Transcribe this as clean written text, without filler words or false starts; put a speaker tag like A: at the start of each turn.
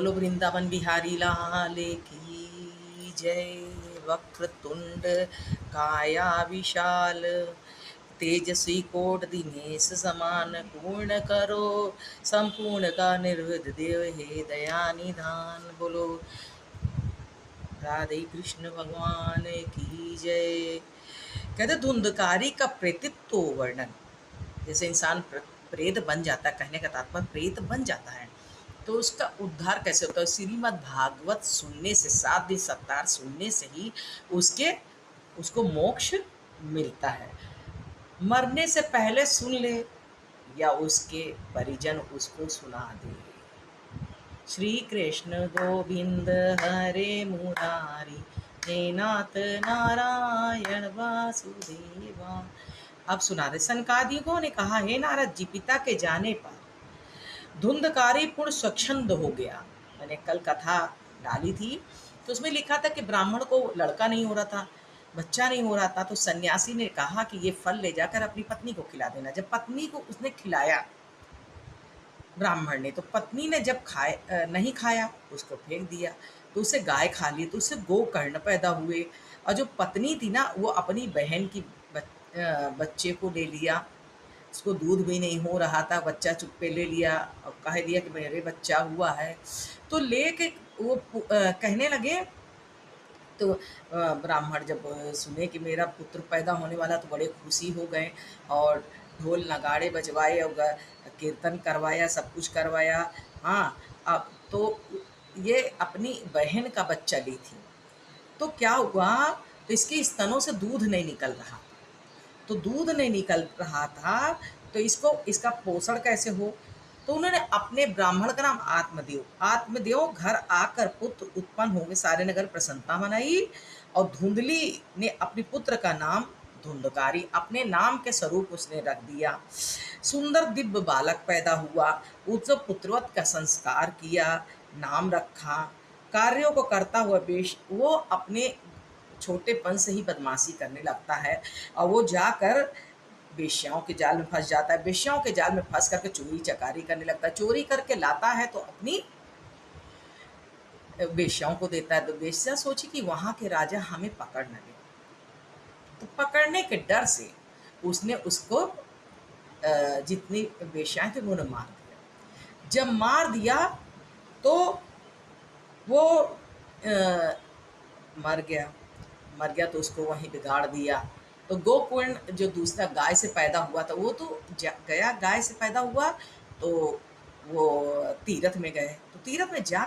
A: बोलो वृंदावन बिहारी लाल की जय। वक्रतुंड काया विशाल, तेजस्वी कोट दिनेश समान, पूर्ण करो संपूर्ण का निर्विघ्न देव हे दया निधान। बोलो राधे कृष्ण भगवान की जय। कहते धुंधकारी का प्रेतित्व वर्णन, जैसे इंसान प्रेत बन जाता है, कहने का तात्पर्य प्रेत बन जाता है, तो उसका उद्धार कैसे होता है। श्रीमद् भागवत सुनने से, 7 दिन सप्ताह सुनने से ही उसको मोक्ष मिलता है। मरने से पहले सुन ले या उसके परिजन उसको सुना दे। श्री कृष्ण गोविंद हरे मुरारी, हे नाथ नारायण वासुदेवा। अब सुना दे। सनकादिकों ने कहा, हे नारद जी, पिता के जाने पर धुंधकारी पूर्ण स्वच्छंद हो गया। मैंने कल कथा डाली थी, तो उसमें लिखा था कि ब्राह्मण को लड़का नहीं हो रहा था, बच्चा नहीं हो रहा था, तो सन्यासी ने कहा कि ये फल ले जाकर अपनी पत्नी को खिला देना। जब पत्नी को उसने खिलाया ब्राह्मण ने, तो पत्नी ने जब नहीं खाया, उसको फेंक दिया। तो उसे गाय खा ली, तो उससे गोकर्ण पैदा हुए। और जो पत्नी थी ना, वो अपनी बहन की बच्चे को ले लिया। उसको दूध भी नहीं हो रहा था, बच्चा चुप्पे ले लिया और कह दिया कि मेरे बच्चा हुआ है। तो लेके वो कहने लगे, तो ब्राह्मण जब सुने कि मेरा पुत्र पैदा होने वाला, तो बड़े खुशी हो गए और ढोल नगाड़े बजवाए और कीर्तन करवाया, सब कुछ करवाया। हाँ, अब तो ये अपनी बहन का बच्चा ली थी, तो क्या हुआ, तो इसके स्तनों से दूध नहीं निकल रहा, तो दूध नहीं निकल रहा था, तो इसका पोषण कैसे हो। तो उन्होंने अपने ब्राह्मण का नाम आत्मदेव घर आकर पुत्र उत्पन्न हो गए। सारे नगर प्रसन्नता मनाई और धुंधली ने अपने पुत्र का नाम धुंधकारी अपने नाम के स्वरूप उसने रख दिया। सुंदर दिव्य बालक पैदा हुआ, उसको पुत्रवत का संस्कार किया, नाम रखा। कार्यों को करता हुआ वो अपने छोटेपन से ही बदमाशी करने लगता है और वो जाकर वेश्याओं के जाल में फंस जाता है। वेश्याओं के जाल में फंस करके चोरी चकारी करने लगता है। चोरी करके लाता है तो अपनी वेश्याओं को देता है। तो वेश्या सोची कि वहां के राजा हमें पकड़ न ले, तो पकड़ने के डर से उसने उसको जितनी वेश्याएं थी उन्होंने मार दिया। जब मार दिया तो वो मर गया तो उसको वहीं बिगाड़ दिया। तो गोकुर्ण जो दूसरा गाय से पैदा हुआ था, वो तो गया गाय से पैदा हुआ, तो वो तीरथ में गए, तो तीरथ में जा